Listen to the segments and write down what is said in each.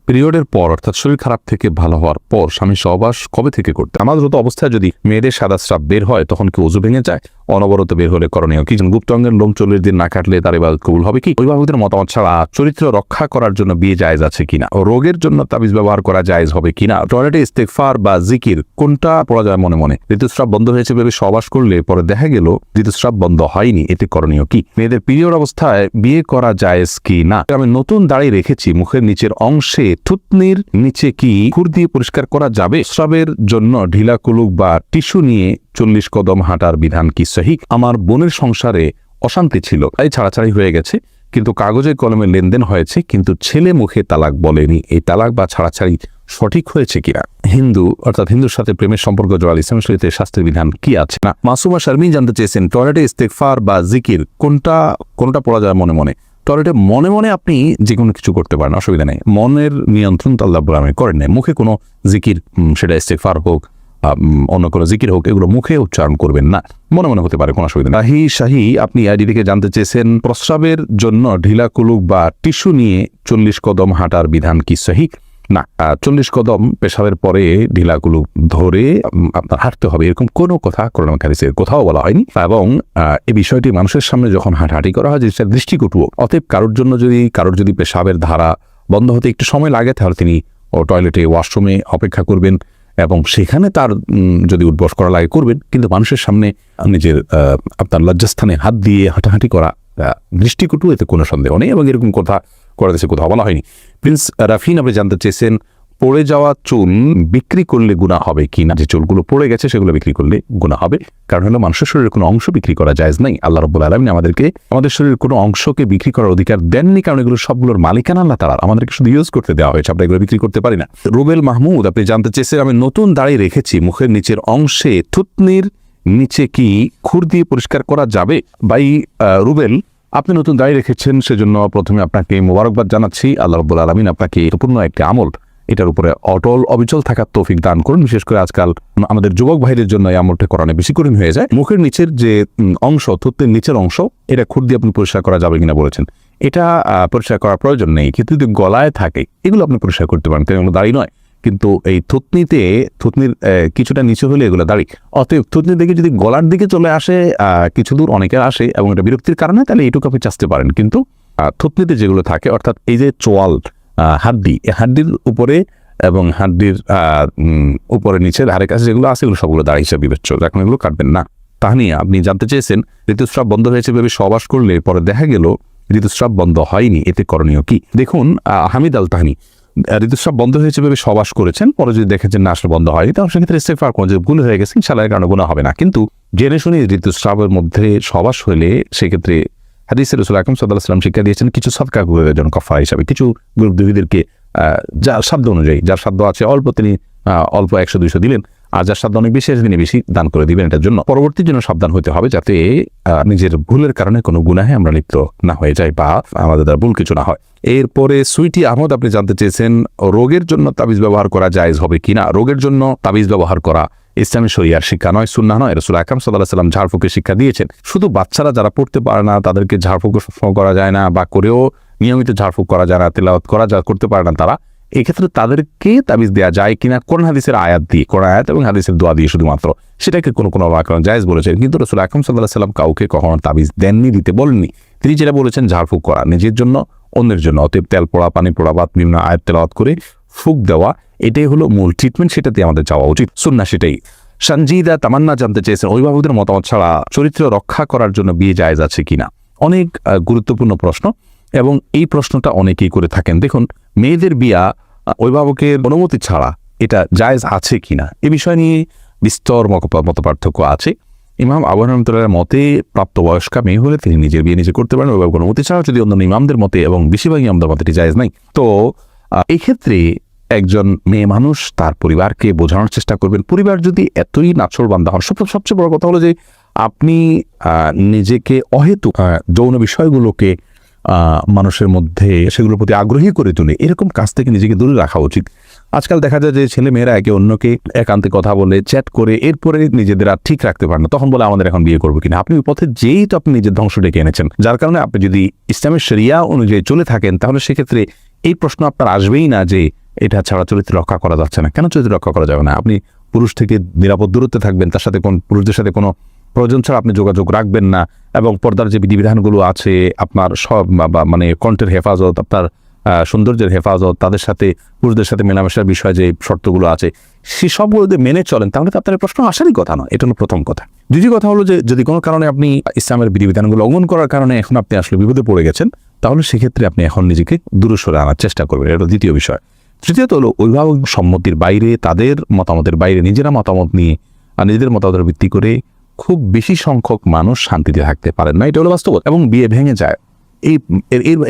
পিরিয়ডের পর অর্থাৎ শরীর খারাপ থেকে ভালো হওয়ার পর স্বামী সহবাস কবে থেকে করতে? আমাদের অবস্থায় যদি মেয়েদের সাদা স্রাব বের হয় তখন কি ওযু ভেঙে যায়? অনবরত বের হলে করণীয় কি? গুপ্ত অঙ্গের লোম 40 দিন না কাটলে তার ইবাদত কবুল হবে কি? অভিভাবকদের মতামত ছাড়া চরিত্র রক্ষা করার জন্য বিয়ে জায়েজ আছে কিনা, রোগের জন্য তাবিজ ব্যবহার করা জায়েজ হবে কিনা, টয়লেটে ইস্তেগফার বা জিকির কোনটা পড়া যায় মনে মনে, ঋতুস্রাব বন্ধ হয়েছে ভেবে সহবাস করলে পরে দেখা গেল ঋতুস্রাব বন্ধ হয়নি, এতে করণীয় কি? মেয়েদের পিরিয়ড অবস্থায় বিয়ে করা জায়েজ কি না? আমি নতুন দাড়ি রেখেছি, মুখের নিচের অংশে থুতনির নিচে কি খুর দিয়ে পরিষ্কার করা যাবে? স্রাবের জন্য ঢিলা কুলুক বা টিস্যু নিয়ে 40 কদম হাঁটার বিধান কি সহিহ? আমার বোনের সংসারে অশান্তি ছিল, তাই ছাড়াছাড়ি হয়ে গেছে, কিন্তু কাগজে কলমে লেনদেন হয়েছে, কিন্তু ছেলে মুখে তালাক বলেনি। এই তালাক বা ছাড়াছাড়ি সঠিক হয়েছে কিনা? হিন্দু অর্থাৎ হিন্দুর সাথে প্রেমের সম্পর্ক জড়ালে ইসলাম শরীয়তে শাস্তির বিধান কি আছে? না, মাসুমা শারমিন জানতে চেয়েছেন টয়লেটে ইস্তেগফার বা জিকির কোনটা পড়া যায় মনে মনে? টয়লেটে মনে মনে আপনি যে কোনো কিছু করতে পারেন, অসুবিধা নেই। মনের নিয়ন্ত্রণ তো আল্লাহ রাব্বুল আলামিন করেন নাই। মুখে কোনো জিকির, সেটা ইস্তেগফার হোক অন্য কোনো জিকির হোক, এগুলো মুখে উচ্চারণ করবেন না, মনে মনে হতে পারে, কোনো অসুবিধা নেই। শাহী আপনি আইডি থেকে জানতে চেয়েছেন প্রস্রাবের জন্য ঢিলা কুলুক বা টিস্যু নিয়ে 40 কদম হাঁটার বিধান কি সহিহ? না, 40 কদম পেশাবের পরে ঢিলা কুলুক ধরে আপনার হাঁটতে হবে, এরকম কোনো কথা কোরআন হাদিসে কোথাও বলা হয়নি। এবং এই বিষয়টি মানুষের সামনে যখন হাঁটাহাঁটি করা হয়, যেটা দৃষ্টিকটু। অতএব কারোর যদি পেশাবের ধারা বন্ধ হতে একটু সময় লাগে, তাহলে তিনি টয়লেটে ওয়াশরুমে অপেক্ষা করবেন এবং সেখানে তার যদি উঠবস করা লাগে করবেন, কিন্তু মানুষের সামনে নিজের আপনার লজ্জাস্থানে হাত দিয়ে হাঁটাহাঁটি করা দৃষ্টিকটু, এতে কোনো সন্দেহ নেই এবং এরকম কথা করা দেশে কোথাও বলা হয়নি। প্রিন্স রাফিন আপনি জানতে চেয়েছেন পড়ে যাওয়া চুল বিক্রি করলে গুনাহ হবে কি না? যে চুলগুলো পড়ে গেছে সেগুলো বিক্রি করলে গুনাহ হবে, কারণ হলো মানুষের শরীরের কোনো অংশ বিক্রি করা জায়েজ নাই। আল্লাহ রাব্বুল আলামিন আমাদেরকে আমাদের শরীরের কোনো অংশকে বিক্রি করার অধিকার দেননি, কারণ এগুলো সবগুলোর মালিকানা আল্লাহ তাআলা, আমাদেরকে শুধু ইউজ করতে দেওয়া হয়েছে, আমরা এগুলো বিক্রি করতে পারি না। রুবেল মাহমুদ আপনি জানতে চেয়েছেন আমি নতুন দাড়ি রেখেছি, মুখের নিচের অংশে থুতনির নিচে কি খুর দিয়ে পরিষ্কার করা যাবে? ভাই রুবেল, আপনি নতুন দাড়ি রেখেছেন, সেজন্য প্রথমে আপনাকে মোবারকবাদ জানাচ্ছি। আল্লাহ রাব্বুল আলামিন আপনাকে পূর্ণ একটি আমল, এটার উপরে অটল অবিচল থাকার তৌফিক দান করুন। বিশেষ করে আজকাল আমাদের যুবক ভাইদের জন্য এই আমলটা করানো বেশি কঠিন হয়ে যায়। মুখের নিচের যে অংশ, থুতনির নিচের অংশ, এটা খুর দিয়ে আপনি পরিষ্কার করা যাবে কিনা বলেছেন। এটা পরিষ্কার করার প্রয়োজন নেই, কিন্তু যদি গলায় থাকে এগুলো আপনি পরিষ্কার করতে পারেন, এগুলো দাড়ি নয়। কিন্তু এই থুতনির কিছুটা নিচে হলে এগুলো দাড়ি। অতএব থুতনির দিকে যদি গলার দিকে চলে আসে, কিছু দূর অনেকের আসে এবং এটা বিরক্তির কারণে, তাহলে এইটুকু আপনি চাচতে পারেন। কিন্তু থুতনিতে যেগুলো থাকে অর্থাৎ এই যে চোয়াল হাড্ডি, হাড্ডির উপরে এবং হাড্ডির উপরে নিচে ধারে কাছে যেগুলো আছে, এগুলো সবগুলো দাড়ি হিসেবে বিবেচ্য, এখন এগুলো কাটবেন না। তাহনিয়া আপনি জানতে চেয়েছেন ঋতুস্রাব বন্ধ হয়েছে ভেবে সহবাস করলে পরে দেখা গেল ঋতুস্রাব বন্ধ হয়নি, এতে করণীয় কি? দেখুন, হামিদ আল তাহনি ঋতুস্রাব বন্ধ হয়েছে ভেবে সহবাস করেছেন, পরে যদি দেখেছেন না আসলে বন্ধ হয়নি, তাহলে সেক্ষেত্রে ইস্তেগফার করুন, যে ভুল হয়ে গেছে, ইনশাআল্লাহ এর কারণে গুনাহ হবে না। কিন্তু জেনে শুনে ঋতুস্রাবের মধ্যে সহবাস হলে সেক্ষেত্রে হাদিসে রাসূল আকরাম সাল্লাল্লাহু আলাইহি ওয়াসাল্লাম শিক্ষা দিয়েছেন কিছু সদকা করে দেন কাফারা হিসাবে। কিছু গরিবদেরকে যার সাধ্য অনুযায়ী, যার সাধ্য আছে অল্প তিনি অল্প 100-200 দিলেন, আর যার সাধ্য অনেক বেশি তিনি বেশি দান করে দিবেন। এটার জন্য পরবর্তীর জন্য সাবধান হতে হবে, যাতে নিজের ভুলের কারণে কোনো গুনাহে আমরা লিপ্ত না হয়ে যাই বা আমাদের দ্বারা ভুল কিছু না হয়। এরপরে সুইটি আহমদ আপনি জানতে চেয়েছেন রোগের জন্য তাবিজ ব্যবহার করা জায়েজ হবে কিনা? রোগের জন্য তাবিজ ব্যবহার করা ইসলামী শরিয়ার শিক্ষা নয়, সুন্নাহ নয়। রাসূল আকরাম সাল্লাল্লাহু আলাইহি ওয়াসাল্লাম ঝাড়ফুঁকের শিক্ষা দিয়েছেন। শুধু বাচ্চারা যারা পড়তে পারে না, তাদেরকে ঝাড়ফুঁক করা যায় না, বা করেও নিয়মিত ঝাড়ফুঁক করা যায় না, তেলাওয়াত করা করতে পারে না, তারা এক্ষেত্রে তাদেরকে তাবিজ দেওয়া যায় কিনা কোরআন হাদিসের আয়াত দিয়ে, কোরআন আয়াত এবং হাদিসের দোয়া দিয়ে শুধুমাত্র, সেটাকে কোনো জায়েজ বলেছেন। কিন্তু রাসূল আকরাম সাল্লাল্লাহু আলাইহি ওয়াসাল্লাম কাউকে কখনো তাবিজ দেননি, দিতে বলেননি। তিনি যেটা বলেছেন ঝাড়ফুঁক করা, নিজের জন্য অন্যের জন্য। অতএব তেল পড়া, পানি পড়া বা বিভিন্ন আয়াত তেলাওয়াত করে ফুঁক দেওয়া, এটাই হলো মূল ট্রিটমেন্ট, সেটাতে আমাদের যাওয়া উচিত, সুন্নাহ সেটাই। সঞ্জিদা তামান্না জানতে চেয়েছেন অভিভাবকদের মতামত ছাড়া চরিত্র রক্ষা করার জন্য বিয়ে জায়েজ আছে কিনা? অনেক গুরুত্বপূর্ণ প্রশ্ন এবং এই প্রশ্নটা অনেকেই করে থাকেন। দেখুন, মেয়েদের বিয়া অভিভাবকের অনুমতি ছাড়া এটা জায়েজ আছে কিনা, এ বিষয় নিয়ে বিস্তর মত পার্থক্য আছে। ইমাম আবু হানিফা রাহমাতুল্লাহর মতে প্রাপ্তবয়স্কা মেয়ে হলে তিনি নিজের বিয়ে নিজে করতে পারেন, অভিভাবকের অনুমতি ছাড়া। যদি অন্যান্য ইমামদের মতে এবং বেশিরভাগ ইমামদের মতে এটি জায়েজ নাই। তো এই ক্ষেত্রে একজন মেয়ে মানুষ তার পরিবারকে বোঝানোর চেষ্টা করবেন। পরিবার যদি এতই নাছোড়বান্দা হন, সবচেয়ে বড় কথা হলো যে আপনি নিজেকে অহেতুক যৌন বিষয়গুলোকে মানুষের মধ্যে সেগুলোর প্রতি আগ্রহী করে তুলে, এরকম কাজ থেকে নিজেকে দূরে রাখা উচিত। আজকাল দেখা যায় যে ছেলে মেয়েরা একে অন্যকে একান্তে কথা বলে, চ্যাট করে, এরপরে নিজেদের আর ঠিক রাখতে পারেন না, তখন বলে আমাদের এখন বিয়ে করবো কিনা। আপনি ওই পথে যেই তো আপনি নিজের ধ্বংস ডেকে এনেছেন, যার কারণে আপনি যদি ইসলামের শরিয়া অনুযায়ী চলে থাকেন, তাহলে সেক্ষেত্রে এই প্রশ্ন আপনার আসবেই না যে এটা ছাড়া চরিত্র রক্ষা করা যাচ্ছে না। কেন চরিত্র রক্ষা করা যাবে না? আপনি পুরুষ থেকে নিরাপদ দূরত্বে থাকবেন, তার সাথে কোন পুরুষদের সাথে কোনো প্রয়োজন ছাড়া আপনি যোগাযোগ রাখবেন না, এবং পর্দার যে বিধিবিধানগুলো আছে আপনার সব মানে কণ্ঠের হেফাজত, আপনার সৌন্দর্যের হেফাজত, তাদের সাথে পুরুষদের সাথে মেলামেশার বিষয়ে যে শর্তগুলো আছে সে সবগুলো যদি মেনে চলেন তাহলে তো আপনার প্রশ্ন আসারই কথা নয়। এটা হলো প্রথম কথা। দ্বিতীয় কথা হলো যে যদি কোনো কারণে আপনি ইসলামের বিধিবিধানগুলো লঙ্ঘন করার কারণে এখন আপনি আসলে বিপদে পড়ে গেছেন, তাহলে সেক্ষেত্রে আপনি এখন নিজেকে দূরে সরে আনার চেষ্টা করবেন। এটা দ্বিতীয় বিষয়। তৃতীয়ত হলো অভিভাবক সম্মতির বাইরে, তাদের মতামতের বাইরে নিজেরা মতামত নিয়ে আর নিজেদের মতামতের ভিত্তি করে খুব বেশি সংখ্যক মানুষ শান্তিতে থাকতে পারেন না। এটা হলো বাস্তবতা। এবং বিয়ে ভেঙে যায়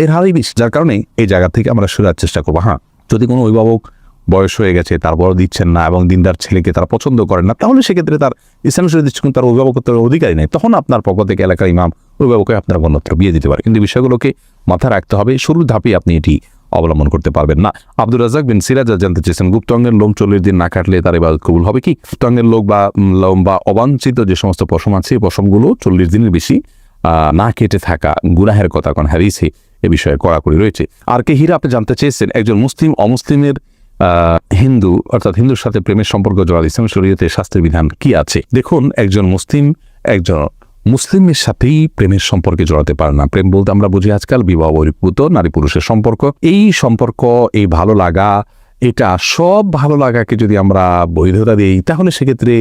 এর হারই বেশি, যার কারণে এই জায়গা থেকে আমরা সরার চেষ্টা করবো। হ্যাঁ, যদি কোনো অভিভাবক বয়স হয়ে গেছে, তারপরও দিচ্ছেন না এবং দিনদার ছেলেকে তারা পছন্দ করেন না, তাহলে সেক্ষেত্রে তার ইসলামের শরীয়ত দৃষ্টিকোণ তার অভিভাবকত্বের অধিকারী নেই। তখন আপনার পক্ষ থেকে এলাকার ইমাম অভিভাবককে আপনার গণত্র বিয়ে দিতে পারে। কিন্তু বিষয়গুলোকে মাথায় রাখতে হবে, শুরুর ধাপে আপনি এটি অবলম্বন করতে পারবেন না। আব্দুর রাজ্জাক বিন সিরাজ জানতে চেয়েছেন, গুপ্ত অঙ্গের লোম 40 দিন না কাটলে তার ইবাদত কবুল হবে কি? গুপ্ত অঙ্গের লোম বা অবাঞ্ছিত যে সমস্ত পশম আছে, এই পশমগুলো 40 দিনের বেশি না কেটে থাকা গুনাহের কথা কোন হাদিসে এ বিষয়ে কড়াকড়ি রয়েছে। আর কে হীরা আপনি জানতে চেয়েছেন, একজন মুসলিম অমুসলিমের হিন্দু অর্থাৎ হিন্দুর সাথে প্রেমের সম্পর্ক জড়ালে ইসলাম শরীয়তে শাস্ত্রের বিধান কি আছে? দেখুন, একজন মুসলিমের সাথেই প্রেমের সম্পর্কে জড়াতে পারে না। প্রেম বলতে আমরা বুঝি আজকাল বিবাহ বহির্ভূত নারী পুরুষের সম্পর্ক। এই সম্পর্ক, এই ভালো লাগা, এটা সব ভালো লাগাকে যদি আমরা বৈধতা দিই তাহলে সেক্ষেত্রে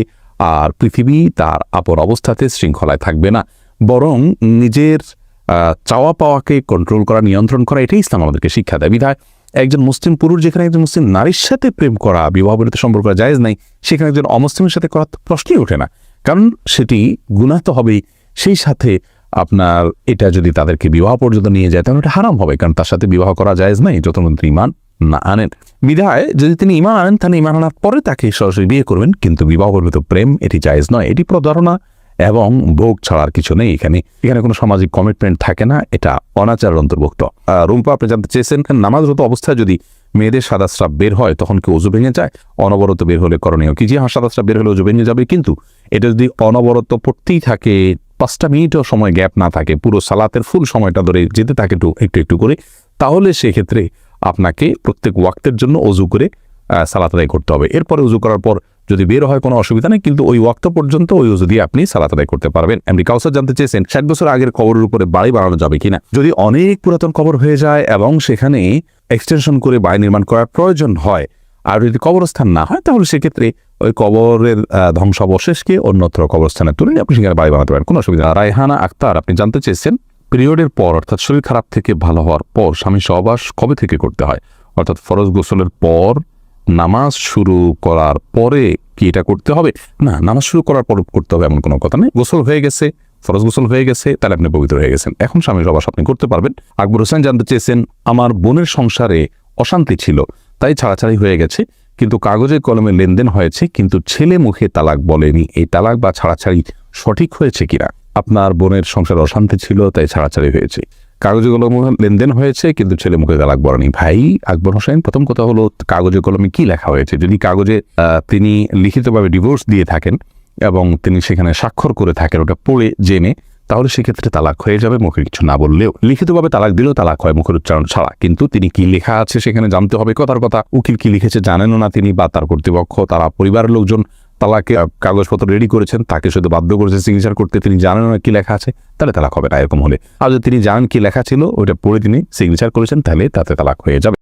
আর পৃথিবী তার আপর অবস্থাতে শৃঙ্খলায় থাকবে না, বরং নিজের চাওয়া পাওয়াকে কন্ট্রোল করা, নিয়ন্ত্রণ করা, এটাই ইসলাম আমাদেরকে শিক্ষা দেয়। বিধায় একজন মুসলিম পুরুষ যেখানে একজন মুসলিম নারীর সাথে প্রেম করা, বিবাহ বহির্ভূত সম্পর্ক করা জায়েজ নাই, সেখানে একজন অমুসলিমের সাথে করা প্রশ্নই ওঠে না, কারণ সেটি গুনাহ তো হবেই। সেই সাথে আপনার এটা যদি তাদেরকে বিবাহ পর্যন্ত নিয়ে যায় তাহলে এটা হারাম হবে, কারণ তার সাথে বিবাহ করা জায়েজ নাই যতক্ষণ তিনি ঈমান না আনেন। বিধায় যদি তিনি ঈমান আনেন তাহলে ঈমান আনার পরে তাকে সরাসরি বিয়ে করবেন, কিন্তু বিবাহ বহির্ভূত প্রেম এটি জায়েজ নয়। এটি প্রতারণা এবং ভোগ ছাড়ার কিছু নেই। এখানে কোনো সামাজিক কমিটমেন্ট থাকে না, এটা অনাচারের অন্তর্ভুক্ত। রুম্পা আপনি জানতে চেয়েছেন, নামাজরত অবস্থায় যদি মেয়েদের সাদা স্রাব বের হয় তখন কি ওযু ভেঙে যায়? অনবরত বের হলে করণীয় কি? জি হ্যাঁ, সাদা স্রাব বের হলে ওযু ভেঙে যাবে, কিন্তু এটা যদি অনবরত পড়তেই থাকে, 5টা মিনিটও সময় গ্যাপ না থাকে, পুরো সালাতের ফুল সময়টা ধরে যেতে থাকে একটু করে, তাহলে সেক্ষেত্রে আপনাকে প্রত্যেক ওয়াক্তের জন্য ওযু করে সালাত আদায় করতে হবে। এরপরে ওযু করার পর যদি বের হয় কোনো অসুবিধা নেই, কিন্তু ওই ওয়াক্ত পর্যন্ত ওই ওযু দিয়ে আপনি সালাত আদায় করতে পারবেন। এমনি কাউসার জানতে চেয়েছেন, 60 বছর আগের কবরের উপরে বাড়ি বানানো যাবে কিনা? যদি অনেক পুরাতন কবর হয়ে যায় এবং সেখানে এক্সটেনশন করে বাড়ি নির্মাণ করার প্রয়োজন হয়, আর যদি কবরস্থান না হয়, তাহলে সেক্ষেত্রে ওই কবরের ধ্বংসাবশেষকে অন্যত্র কবরস্থানে তুলে আপনি সেখানে বাড়ি বানাতে পারেন, কোনো অসুবিধা। রায়হানা আক্তার আপনি জানতে চেয়েছেন, পিরিয়ডের পর অর্থাৎ শরীর খারাপ থেকে ভালো হওয়ার পর স্বামী সহবাস কবে থেকে করতে হয়? অর্থাৎ ফরজ গোসলের পর নামাজ শুরু করার পরে কি এটা করতে হবে? না, নামাজ শুরু করার পর করতে হবে এমন কোনো কথা নেই। গোসল হয়ে গেছে, ফরজ গোসল হয়ে গেছে, তাহলে আপনি পবিত্র হয়ে গেছেন, এখন স্বামী সহবাস আপনি করতে পারবেন। আকবর হোসেন জানতে চেয়েছেন, আমার বোনের সংসারে অশান্তি ছিল, তাই ছাড়াছাড়ি হয়ে গেছে, কিন্তু কাগজে কলমে লেনদেন হয়েছে, কিন্তু ছেলে মুখে তালাক বলেনি। এই তালাক বা ছাড়াছাড়ি সঠিক হয়েছে কিনা? আপনার বোনের সংসারে অশান্তি ছিল তাই ছাড়াছাড়ি হয়েছে, কাগজে কলমে লেনদেন হয়েছে, কিন্তু ছেলে মুখে তালাক বলেনি। ভাই আকবর হোসেন, প্রথম কথা হলো কাগজে কলমে কি লেখা হয়েছে? যদি কাগজে তিনি লিখিতভাবে ডিভোর্স দিয়ে থাকেন এবং তিনি সেখানে স্বাক্ষর করে থাকেন, ওটা পড়ে জেনে, তাহলে সেক্ষেত্রে তালাক হয়ে যাবে মুখে কিছু না বললেও। লিখিতভাবে তালাক দিলেও তালাক হয় মুখের উচ্চারণ ছাড়া, কিন্তু তিনি কি লেখা আছে সেখানে জানতে হবে। কথার কথা, উকিল কি লিখেছে জানেনও না তিনি, বা তার কর্তৃপক্ষ, তারা পরিবারের লোকজন তালাকে কাগজপত্র রেডি করেছেন, তাকে শুধু বাধ্য করেছে সিগনেচার করতে, তিনি জানেন না কি লেখা আছে, তাহলে তালাক হবে না। এরকম হলে, আর যদি তিনি জানেন কি লেখা ছিল ওইটা পড়ে তিনি সিগনেচার করেছেন, তাহলে তাতে তালাক হয়ে যাবে।